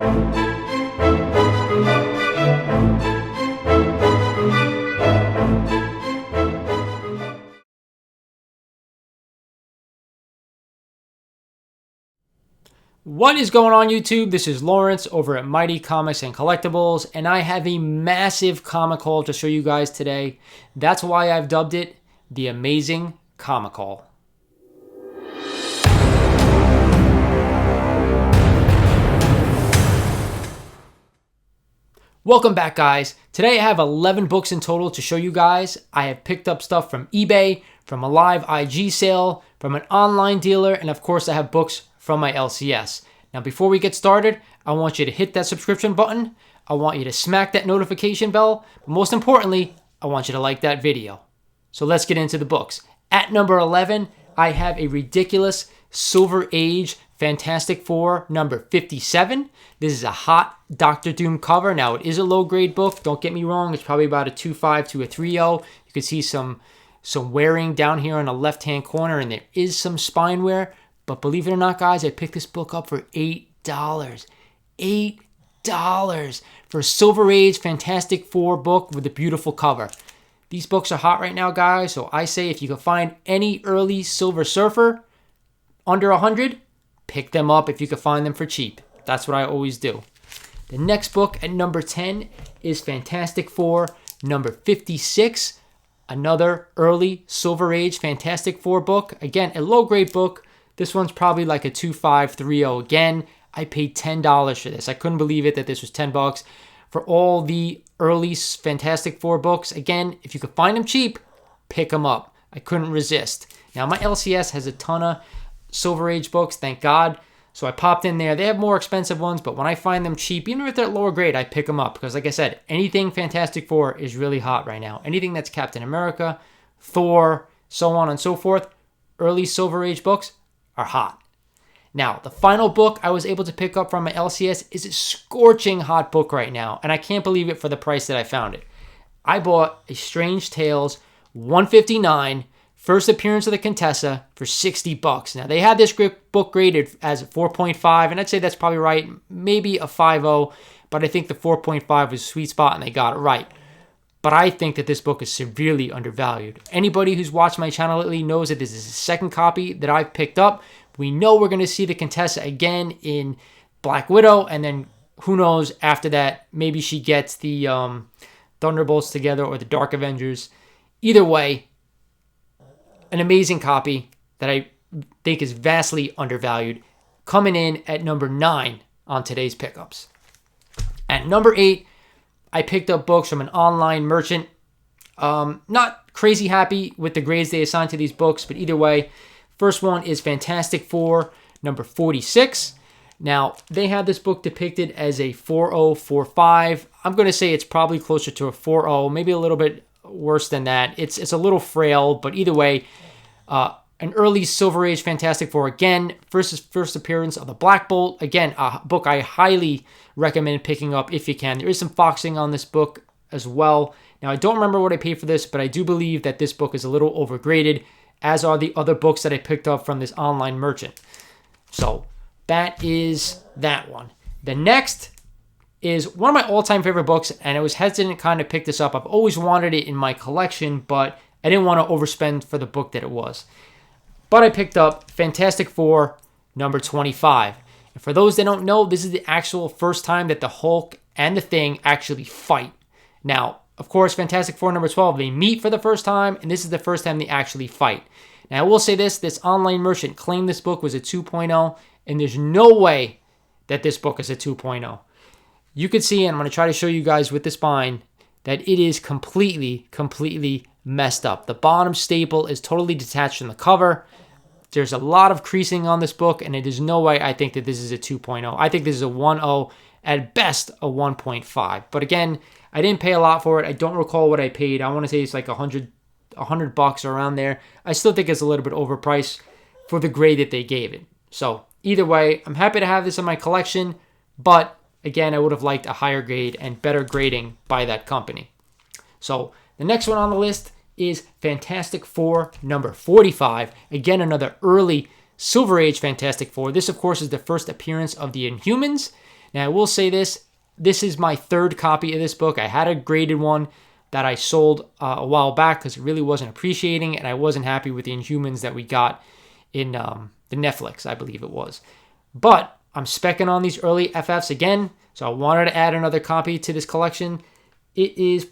What is going on YouTube? This is Lawrence over at Mighty Comics and Collectibles, and I have a massive comic haul to show you guys today. That's why I've dubbed it the Amazing Comic Haul. Welcome back, guys. Today I have 11 books in total to show you guys. I have picked up stuff from eBay, from a live IG sale, from an online dealer, and of course I have books from my LCS. Now before we get started, I want you to hit that subscription button. I want you to smack that notification bell. But most importantly, I want you to like that video. So let's get into the books. At number 11, I have a ridiculous Silver Age Fantastic Four number 57. This is a hot Doctor Doom cover. Now it is a low grade book. Don't get me wrong. It's probably about a 2.5 to a 3.0. You can see some wearing down here on the left hand corner, and there is some spine wear. But believe it or not, guys, I picked this book up for $8. $8 for a Silver Age Fantastic Four book with a beautiful cover. These books are hot right now, guys, so I say if you can find any early Silver Surfer under 100, pick them up if you can find them for cheap. That's what I always do. The next book at number 10 is Fantastic Four number 56, another early Silver Age Fantastic Four book. Again, a low-grade book. This one's probably like a 2.5, 3.0. Again, I paid $10 for this. I couldn't believe it that this was $10 for all the early Fantastic Four books. Again, if you could find them cheap, pick them up. I couldn't resist. Now, my LCS has a ton of Silver Age books, thank God. So I popped in there. They have more expensive ones, but when I find them cheap, even if they're lower grade, I pick them up. Because like I said, anything Fantastic Four is really hot right now. Anything that's Captain America, Thor, so on and so forth, early Silver Age books are hot. Now, the final book I was able to pick up from my LCS is a scorching hot book right now, and I can't believe it for the price that I found it. I bought a Strange Tales 159 first appearance of the Contessa for $60. Now, they had this book graded as a 4.5, and I'd say that's probably right, maybe a 5.0, but I think the 4.5 was a sweet spot, and they got it right. But I think that this book is severely undervalued. Anybody who's watched my channel lately knows that this is the second copy that I've picked up. We know we're going to see the Contessa again in Black Widow, and then who knows after that, maybe she gets the Thunderbolts together or the Dark Avengers. Either way, an amazing copy that I think is vastly undervalued, coming in at number 9 on today's pickups. At number 8, I picked up books from an online merchant. Not crazy happy with the grades they assigned to these books, but either way, first one is Fantastic Four number 46. Now, they have this book depicted as a 4.0, 4.5. I'm going to say it's probably closer to a 4.0, maybe a little bit worse than that. It's a little frail, but either way, an early Silver Age Fantastic Four again, first appearance of the Black Bolt. Again, a book I highly recommend picking up if you can. There is some foxing on this book as well. Now, I don't remember what I paid for this, but I do believe that this book is a little overgraded, as are the other books that I picked up from this online merchant. So that is that one. The next is one of my all-time favorite books, and I was hesitant to kind of pick this up. I've always wanted it in my collection, but I didn't want to overspend for the book that it was. But I picked up Fantastic Four number 25. And for those that don't know, this is the actual first time that the Hulk and the Thing actually fight. Now, of course, Fantastic Four number 12, they meet for the first time, and this is the first time they actually fight. Now, I will say this online merchant claimed this book was a 2.0, and there's no way that this book is a 2.0. You can see, and I'm going to try to show you guys with the spine, that it is completely messed up. The bottom staple is totally detached from the cover. There's a lot of creasing on this book, and there's no way I think that this is a 2.0. I think this is a 1.0, at best a 1.5. But again, I didn't pay a lot for it. I don't recall what I paid. I want to say it's like $100 or around there. I still think it's a little bit overpriced for the grade that they gave it. So either way, I'm happy to have this in my collection, but again, I would have liked a higher grade and better grading by that company. So the next one on the list is Fantastic Four number 45. Again, another early Silver Age Fantastic Four. This, of course, is the first appearance of the Inhumans. Now, I will say this. This is my third copy of this book. I had a graded one that I sold a while back because it really wasn't appreciating, and I wasn't happy with the Inhumans that we got in the Netflix, I believe it was. But I'm specking on these early FFs again, so I wanted to add another copy to this collection. It is,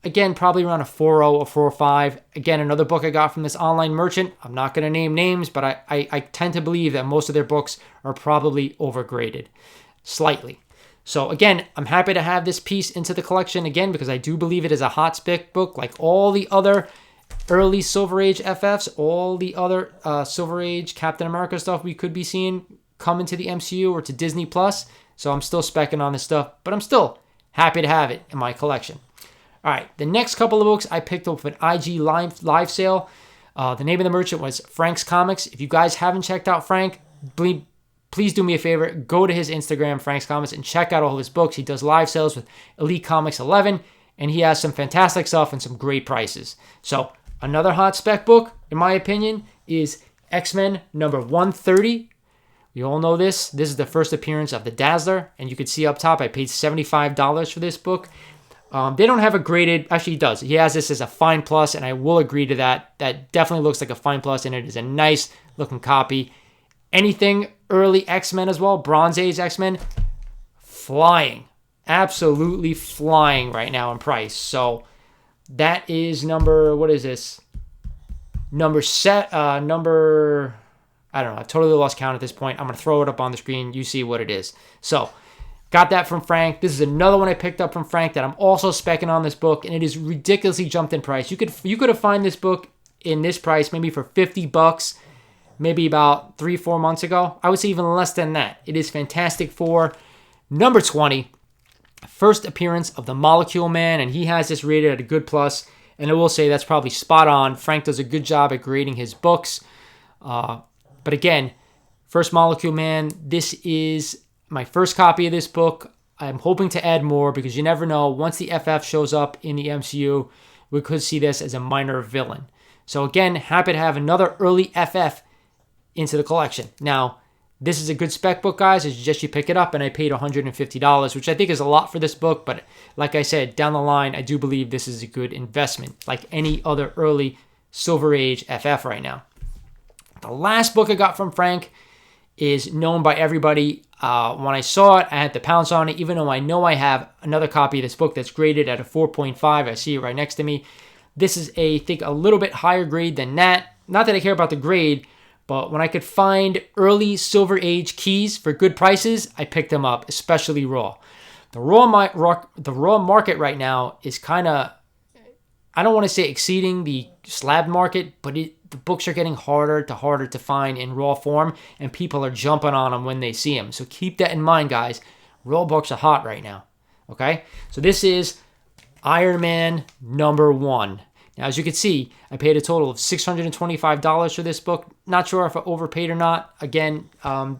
again, probably around a 4.0 or 4.5. Again, another book I got from this online merchant. I'm not going to name names, but I tend to believe that most of their books are probably overgraded, slightly. So again, I'm happy to have this piece into the collection again because I do believe it is a hot spec book like all the other early Silver Age FFs, all the other Silver Age Captain America stuff we could be seeing come into the MCU or to Disney Plus. So I'm still specking on this stuff, but I'm still happy to have it in my collection. All right, the next couple of books I picked up an IG live sale. The name of the merchant was Frank's Comics. If you guys haven't checked out Frank, please do me a favor. Go to his Instagram, Frank's Comics, and check out all of his books. He does live sales with Elite Comics 11, and he has some fantastic stuff and some great prices. So another hot spec book, in my opinion, is X-Men number 130. We all know this. This is the first appearance of the Dazzler, and you can see up top I paid $75 for this book. They don't have a graded, actually he does. He has this as a Fine Plus, and I will agree to that. That definitely looks like a Fine Plus, and it is a nice looking copy. Anything early X-Men as well, Bronze Age X-Men, flying. Absolutely flying right now in price. So that is number, what is this? I don't know, I've totally lost count at this point. I'm going to throw it up on the screen. You see what it is. So got that from Frank. This is another one I picked up from Frank that I'm also specking on this book, and it is ridiculously jumped in price. You could have found this book in this price maybe for $50, maybe about 3-4 months ago. I would say even less than that. It is Fantastic Four, number 20, first appearance of the Molecule Man, and he has this rated at a good plus, and I will say that's probably spot on. Frank does a good job at grading his books. But again, first Molecule Man, this is my first copy of this book. I'm hoping to add more because you never know. Once the FF shows up in the MCU, we could see this as a minor villain. So again, happy to have another early FF into the collection. Now, this is a good spec book, guys. It's just you pick it up, and I paid $150, which I think is a lot for this book. But like I said, down the line, I do believe this is a good investment, like any other early Silver Age FF right now. The last book I got from Frank is known by everybody. When I saw it, I had to pounce on it, even though I know I have another copy of this book that's graded at a 4.5. I see it right next to me. This is I think a little bit higher grade than that. Not that I care about the grade, but when I could find early Silver Age keys for good prices, I picked them up, especially raw. The raw market right now is kind of, I don't want to say exceeding the slab market, but the books are getting harder to find in raw form, and people are jumping on them when they see them. So keep that in mind, guys. Raw books are hot right now. Okay? So this is Iron Man number 1. Now, as you can see, I paid a total of $625 for this book. Not sure if I overpaid or not. Again,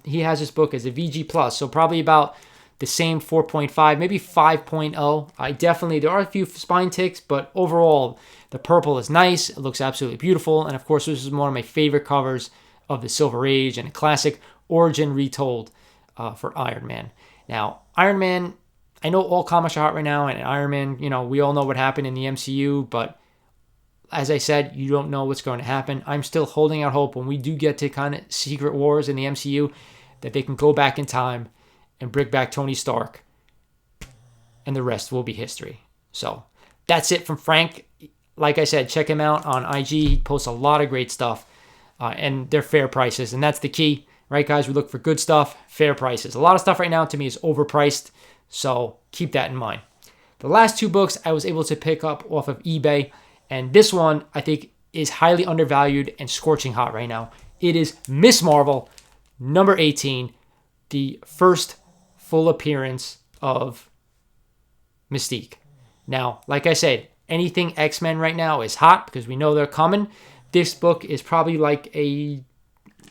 he has this book as a VG+, so probably about the same 4.5, maybe 5.0. There are a few spine ticks, but overall, the purple is nice. It looks absolutely beautiful. And of course, this is one of my favorite covers of the Silver Age and a classic origin retold for Iron Man. Now, Iron Man, I know all comics are hot right now, and Iron Man, we all know what happened in the MCU, but as I said, you don't know what's going to happen. I'm still holding out hope when we do get to kind of Secret Wars in the MCU that they can go back in time and bring back Tony Stark, and the rest will be history. So that's it from Frank. Like I said, check him out on IG. He posts a lot of great stuff, and they're fair prices, and that's the key. Right, guys? We look for good stuff, fair prices. A lot of stuff right now to me is overpriced, so keep that in mind. The last 2 books I was able to pick up off of eBay, and this one, I think, is highly undervalued and scorching hot right now. It is Miss Marvel, number 18, the first full appearance of Mystique. Now, like I said, anything X-Men right now is hot because we know they're coming. This book is probably like a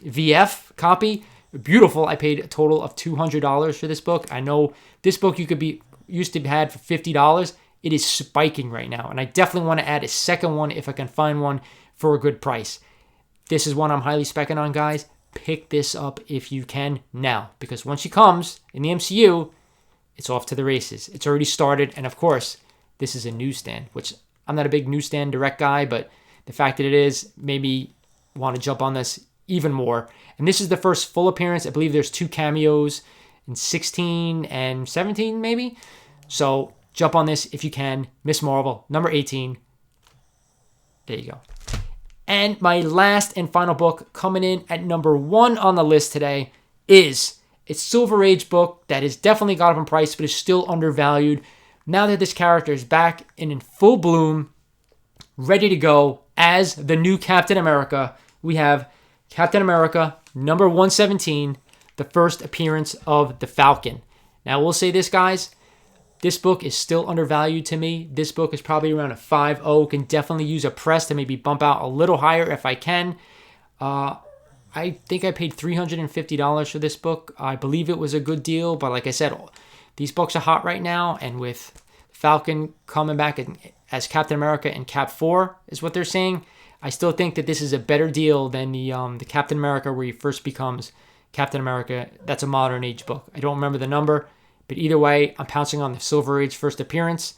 VF copy. Beautiful. I paid a total of $200 for this book. I know this book used to be had for $50. It is spiking right now, and I definitely want to add a second one if I can find one for a good price. This is one I'm highly specking on, guys. Pick this up if you can now, because once she comes in the MCU, it's off to the races. It's already started. And of course, this is a newsstand, which I'm not a big newsstand direct guy, but the fact that it is made me want to jump on this even more. And this is the first full appearance. I believe there's 2 cameos in 16 and 17 maybe. So jump on this if you can. Miss Marvel, number 18. There you go. And my last and final book coming in at number 1 on the list today is a Silver Age book that has definitely got up in price, but is still undervalued. Now that this character is back and in full bloom, ready to go as the new Captain America, we have Captain America number 117, the first appearance of the Falcon. Now, we'll say this, guys. This book is still undervalued to me. This book is probably around a 5.0. Can definitely use a press to maybe bump out a little higher if I can. I think I paid $350 for this book. I believe it was a good deal, but like I said, these books are hot right now, and with Falcon coming back as Captain America in Cap 4 is what they're saying, I still think that this is a better deal than the Captain America where he first becomes Captain America. That's a modern age book. I don't remember the number. But either way, I'm pouncing on the Silver Age first appearance.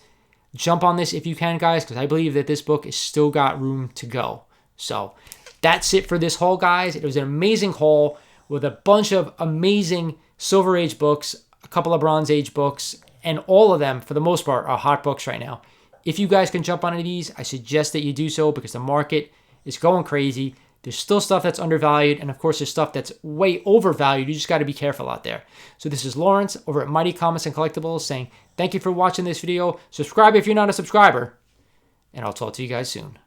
Jump on this if you can, guys, because I believe that this book has still got room to go. So that's it for this haul, guys. It was an amazing haul with a bunch of amazing Silver Age books, a couple of Bronze Age books, and all of them, for the most part, are hot books right now. If you guys can jump on these, I suggest that you do so because the market is going crazy. There's still stuff that's undervalued, and of course, there's stuff that's way overvalued. You just got to be careful out there. So this is Lawrence over at Mighty Comics and Collectibles saying thank you for watching this video. Subscribe if you're not a subscriber, and I'll talk to you guys soon.